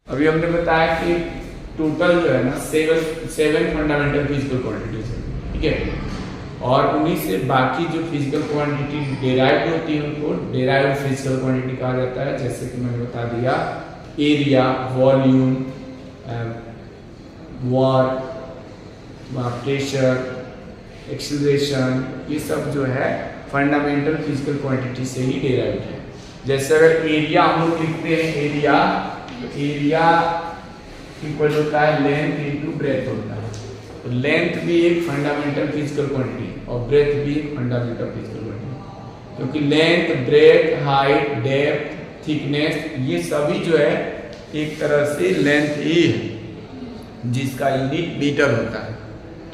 अभी हमने बताया कि टोटल जो है ना सेवन फंडामेंटल फिजिकल क्वांटिटीज है, ठीक है। और उन्हीं से बाकी जो फिजिकल क्वांटिटी डेराइव्ड होती है उनको डेराइव्ड फिजिकल क्वांटिटी कहा जाता है। जैसे कि मैंने बता दिया area, volume, work, pressure, acceleration, ये सब जो है फंडामेंटल फिजिकल क्वांटिटी से ही डेराइव्ड है। जैसे अगर एरिया हम लोग लिखते हैं, एरिया इक्वल होता है लेंथ इनटू ब्रेथ होता है। तो लेंथ भी एक फंडामेंटल फिजिकल क्वांटिटी और ब्रेथ भी एक फंडामेंटल फिजिकल क्वांटिटी, क्योंकि length, breadth, height, depth, thickness ये सभी जो है एक तरह से लेंथ ही है जिसका यूनिट मीटर होता है,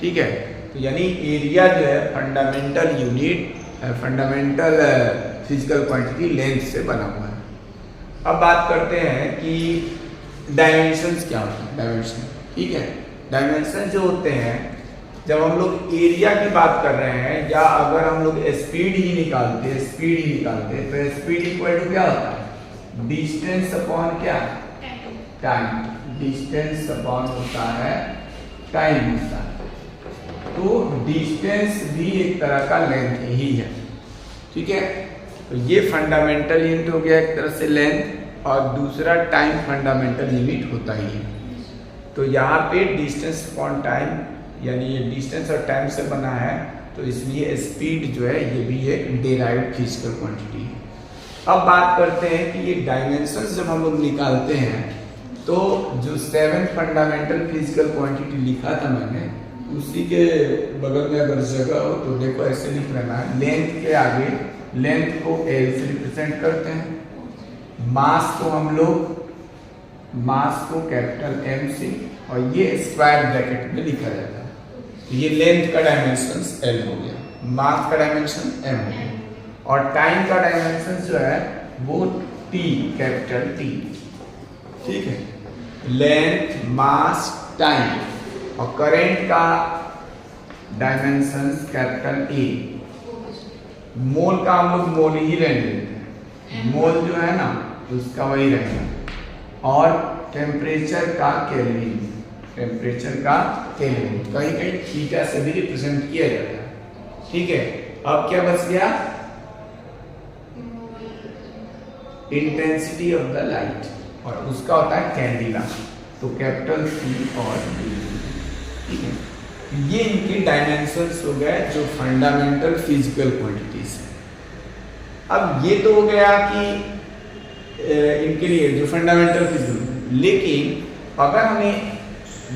ठीक है। तो यानी एरिया जो है fundamental unit, fundamental physical quantity length से बना हुआ है। अब बात करते हैं कि डायमेंशंस क्या होते हैं। डायमेंशन, ठीक है। डायमेंशन जो होते हैं, जब हम लोग एरिया की बात कर रहे हैं या अगर हम लोग स्पीड ही निकालते तो स्पीड इक्वल टू क्या होता है, डिस्टेंस अपॉन क्या, टाइम। डिस्टेंस अपॉन होता है टाइम होता है। तो डिस्टेंस भी एक तरह का लेंथ ही है, ठीक है। तो ये फंडामेंटल यूनिट हो गया एक तरह से लेंथ, और दूसरा टाइम फंडामेंटल यूनिट होता ही है। तो यहाँ पे डिस्टेंस अपॉन टाइम, यानी ये डिस्टेंस और टाइम से बना है, तो इसलिए स्पीड जो है ये भी एक डेराइव्ड फिजिकल क्वांटिटी है। अब बात करते हैं कि ये डायमेंशंस जब हम लोग निकालते हैं, तो जो 7 फंडामेंटल फिजिकल क्वांटिटी लिखा था मैंने, उसी के बगल में अगर जगह हो तो देखो ऐसे लिख लेना है। लेंथ के आगे, लेंथ को L से रिप्रेजेंट करते हैं, मास को हम लोग कैपिटल M से, और ये स्क्वायर ब्रैकेट में लिखा जाता है। तो ये लेंथ का डायमेंशन L हो गया, मास का डायमेंशन M हो गया, और टाइम का डायमेंशन जो है वो T, कैपिटल T, ठीक है। लेंथ, मास, टाइम, और करंट का डायमेंशन कैपिटल A। मोल का हम लोग मोल ही रहने देते हैं, मोल जो है ना उसका वही रहेगा। और टेम्परेचर का केल्विन, कहीं कहीं थीटा से भी रिप्रेजेंट किया जाता है, ठीक है। अब क्या बच गया, इंटेंसिटी ऑफ द लाइट, और उसका होता है कैंडिला, तो कैपिटल C और D, ठीक है। ये इनके डायमेंशंस हो गए जो फंडामेंटल फिजिकल क्वांटिटीज है। अब ये तो हो गया कि इनके लिए जो फंडामेंटल फिजिकल, लेकिन अगर हमें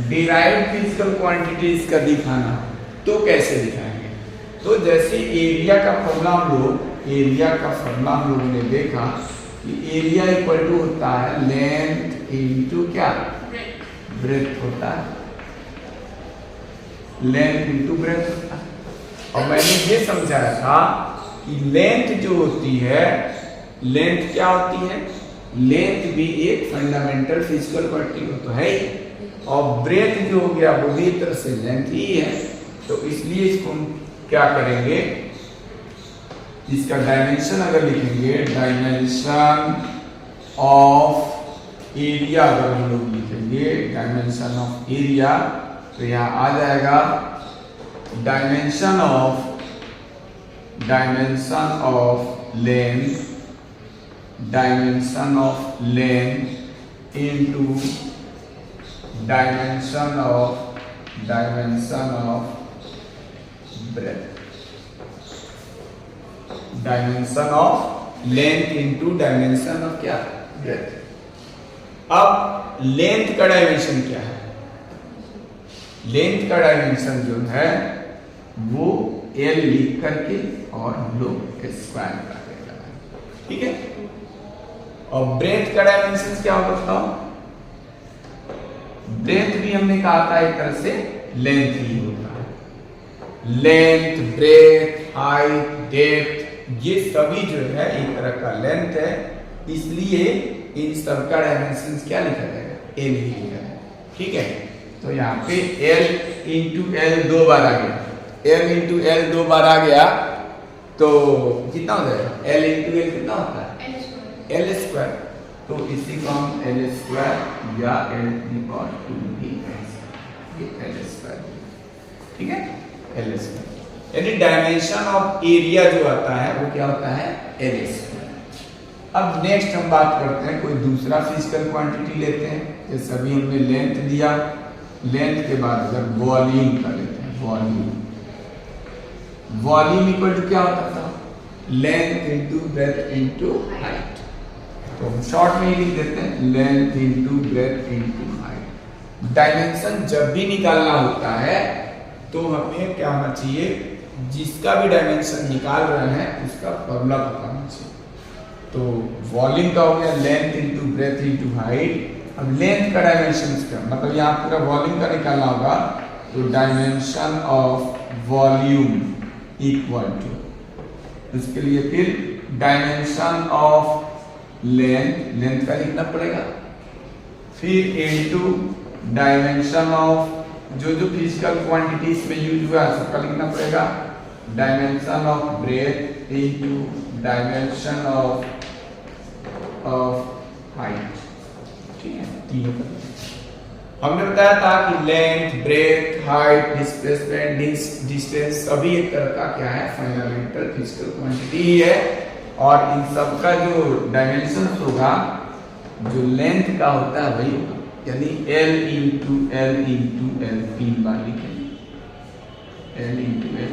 डिराइव्ड फिजिकल क्वांटिटीज का दिखाना तो कैसे दिखाएंगे। तो जैसे एरिया का फॉर्मूला हम लोगों ने देखा कि एरिया इक्वल टू होता है लेंथ इनटू क्या, ब्रेथ होता है, लेंथ इनटू ब्रेथ होता है। और मैंने ये समझाया था कि लेंथ जो होती है, लेंथ क्या होती है, लेंथ भी एक फंडामेंटल फिजिकल क्वांटिटी तो है ही, और ब्रेथ जो हो गया वो भी एक तरह से लेंथ ही है। तो इसलिए इसको हम क्या करेंगे, इसका डायमेंशन अगर लिखेंगे, डायमेंशन ऑफ एरिया अगर हम लोग लिखेंगे, डायमेंशन ऑफ एरिया, तो यहाँ आ जाएगा dimension of length into dimension of breadth, dimension of length into dimension of क्या, ब्रेथ। अब लेंथ का डायमेंशन क्या है, लेंथ का डायमेंशन जो है वो L लिख करके और हम लोग स्क्वायर कर देगा, ठीक है। और ब्रेथ का डायमेंशन क्या होगा बताओ, ब्रेथ भी हमने कहा था एक तरह से लेंथ ही होता है। लेंथ, ब्रेथ, हाइट, डेप्थ, ये सभी जो है एक तरह का लेंथ है, इसलिए इन सब का डायमेंशन क्या लिखा जाएगा, L ही लिखा है, ठीक है। तो यहाँ पे L इंटू L 2 बार आ गया, L इंटू L 2 बार आ गया, तो कितना हो जाएगा, L इंटू L कितना होता है, L स्क्वायर। तो इसी को हम L² या L² भी कह सकते हैं, L², ठीक है, L²। यानी डायमेंशन ऑफ एरिया जो आता है वो क्या होता है, L²। अब नेक्स्ट हम बात करते हैं, कोई दूसरा फिजिकल क्वांटिटी लेते हैं, जैसे अभी हमने लेंथ दिया, लेंथ के बाद अगर वॉल्यूम का लेते हैं, वॉल्यूम इक्वल टू क्या होता था, length into breadth into height. तो हम शॉर्ट में ही लिख देते हैं length into breadth into height. Dimension जब भी निकालना होता है तो हमें क्या होना चाहिए, जिसका भी डायमेंशन निकाल रहे हैं उसका फॉर्मूला पता होना चाहिए। तो वॉल्यूम का हो गया length into breadth into height. अब लेंथ का डायमेंशन क्या, मतलब यहाँ पूरा वॉल्यूम का निकालना होगा, तो dimension of volume equal to, इसके लिए फिर डायमेंशन ऑफ लेंथ का लिखना पड़ेगा, फिर इनटू डायमेंशन ऑफ जो फिजिकल क्वांटिटीज में यूज हुआ है सबका लिखना पड़ेगा, dimension of breadth into dimension of height, ठीक है। तीनों का हमने बताया था कि length, breadth, height, displacement, distance सभी एक तरह का क्या है, फंडामेंटल फिजिकल क्वांटिटी ही है। और इन सब का जो डायमेंशन होगा, जो लेंथ का होता है वही होगा, यानी L into L into L, 3 बार लिखेंगे, L इंटू L,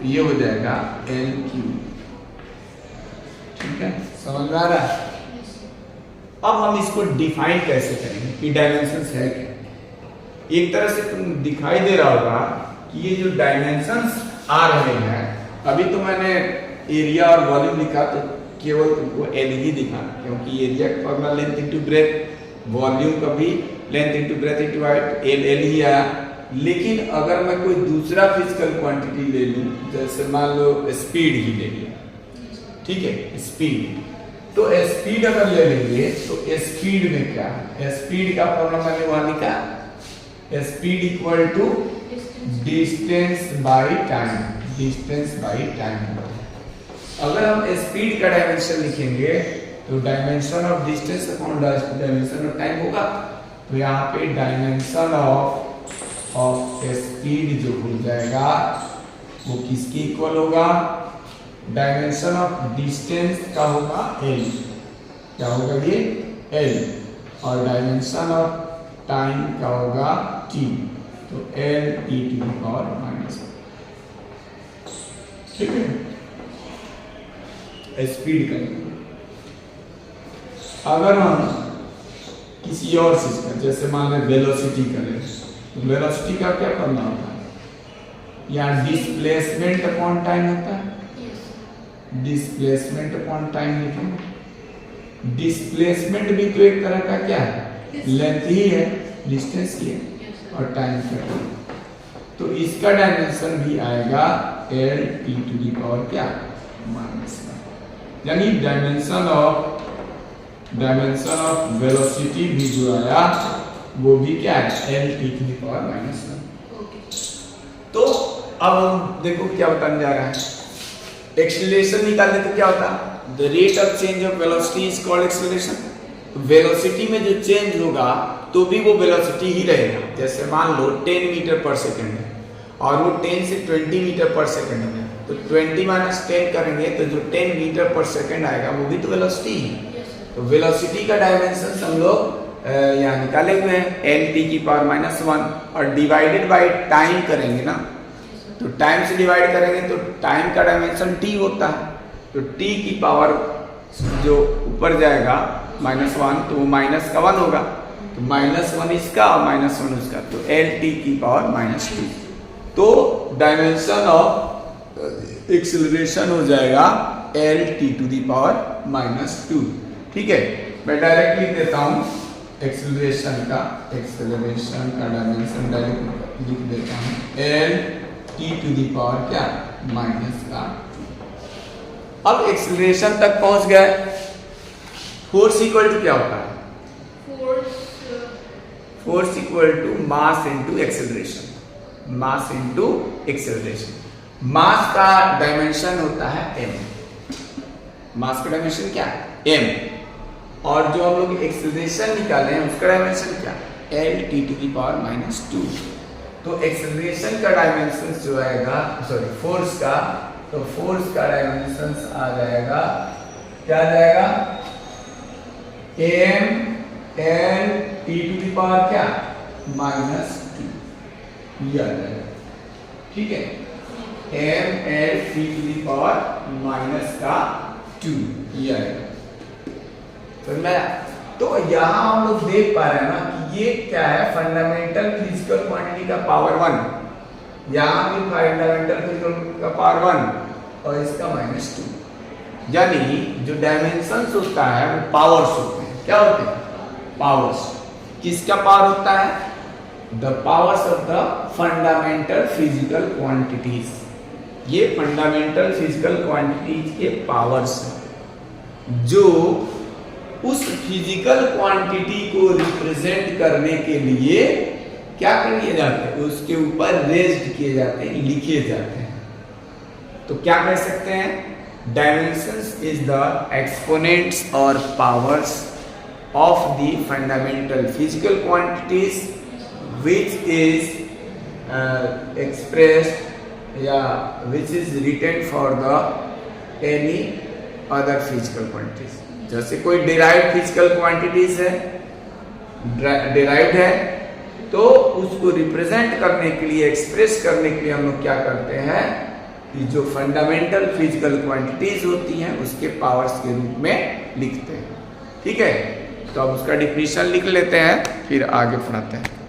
ये हो जाएगा L3, ठीक है, समझ में आ रहा है। अब हम इसको डिफाइन कैसे करेंगे कि डायमेंशंस है क्या। एक तरह से तुम दिखाई दे रहा होगा कि ये जो डायमेंशंस आ रहे हैं, अभी तो मैंने एरिया और वॉल्यूम लिखा तो केवल तुमको L ही दिखाना, क्योंकि एरिया का formula length into breath, volume का भी length into breadth into height, L ही आया। लेकिन अगर मैं कोई दूसरा फिजिकल क्वांटिटी ले लूं, जैसे मान लो स्पीड ही ले लिया, ठीक है, स्पीड, तो स्पीड अगर ले लेंगे तो स्पीड में क्या है, स्पीड का फॉर्मूला मैंने वहां लिखा, speed equal to distance by time, distance by time. अगर हम स्पीड का डायमेंशन लिखेंगे तो dimension of distance upon dimension of time होगा। तो यहाँ पे डायमेंशन ऑफ स्पीड जो हो जाएगा वो किसके इक्वल होगा, डायमेंशन ऑफ डिस्टेंस का होगा L, क्या होगा ये L, और डायमेंशन ऑफ टाइम का होगा T, तो L T to the power minus, ठीक है, स्पीड का। अगर हम किसी और चीज का, जैसे मान लें वेलोसिटी का ले, तो वेलोसिटी का क्या करना होता है, या डिस्प्लेसमेंट अपॉन टाइम होता है, डिस्प्लेसमेंट अपॉन टाइम लिखेंगे। डिस्प्लेसमेंट भी तो एक तरह का क्या है, लेंथ ही है, डिस्टेंस ही है, और टाइम का, तो इसका डायमेंशन भी आएगा L T to the power क्या, माइनस, यानी डायमेंशन ऑफ वेलोसिटी भी जो आया वो भी क्या है, L T to the power minus 1। तो अब हम देखो क्या बताने जा रहा है, एक्सीलरेशन निकालने तो क्या होता है, the rate of change of velocity is called acceleration. Velocity में जो चेंज होगा तो भी वो वेलोसिटी ही रहेगा। जैसे मान लो 10 मीटर पर सेकंड है और वो 10 से 20 मीटर पर सेकंड है, तो 20 माइनस 10 करेंगे तो जो 10 मीटर पर सेकंड आएगा वो भी तो वेलोसिटी है। तो वेलोसिटी का डायमेंशन हम लोग यहाँ निकाले हुए हैं, L T की पावर माइनस 1, और डिवाइडेड बाई टाइम करेंगे ना, तो टाइम से डिवाइड करेंगे तो टाइम का डायमेंशन T होता है, तो T की पावर जो ऊपर जाएगा -1, तो वो माइनस का 1 होगा, तो -1 इसका और -1 उसका, तो L T की पावर -2। तो डायमेंशन ऑफ एक्सीलरेशन हो जाएगा L T to the power -2, ठीक है। मैं डायरेक्ट लिख देता हूँ एक्सीलरेशन का डायमेंशन डायरेक्ट लिख देता हूँ, L T to the power क्या, माइनस का। अब एक्सीलरेशन तक पहुंच गए, फोर्स इक्वल टू क्या होता है, force equal to mass into acceleration, mass into acceleration. Mass का डायमेंशन होता है m, मास का डायमेंशन क्या है m, और जो हम लोग एक्सेलरेशन निकाले हैं उसका डायमेंशन क्या, l t to the power minus 2। तो एक्सेलरेशन का डायमेंशन जो आएगा, सॉरी फोर्स का, तो फोर्स का डायमेंशन आ जाएगा, क्या आ जाएगा, m l t to the power क्या माइनस 2, ये आ जाएगा। ठीक है, m l t to the power minus का 2, ये आएगा। तो यहाँ हम लोग देख पा रहे हैं ना कि ये क्या है, फंडामेंटल फिजिकल क्वांटिटी का पावर 1, यहाँ भी फंडामेंटल फिजिकल का पावर 1 और इसका माइनस 2, यानी जो डायमेंशंस होता है वो पावर्स होते हैं। क्या होते हैं, पावर्स। किसका पावर होता है, the powers of the fundamental physical quantities. ये फंडामेंटल फिजिकल क्वांटिटीज के पावर्स हैं जो उस फिजिकल क्वांटिटी को रिप्रेजेंट करने के लिए क्या कर लिए जाते हैं, उसके ऊपर रेज्ड किए जाते हैं, लिखे जाते हैं। तो क्या कह सकते हैं, डायमेंशंस इज द एक्सपोनेंट्स और powers of the fundamental physical quantities which is expressed या which is written for the any other physical quantities. जैसे कोई डिराइव्ड फिजिकल क्वांटिटीज है, डिराइव्ड है, तो उसको रिप्रेजेंट करने के लिए, एक्सप्रेस करने के लिए हम लोग क्या करते हैं कि जो फंडामेंटल फिजिकल क्वांटिटीज होती हैं उसके पावर्स के रूप में लिखते हैं। ठीक है, तो अब उसका डिफिनीशन लिख लेते हैं, फिर आगे पढ़ाते हैं।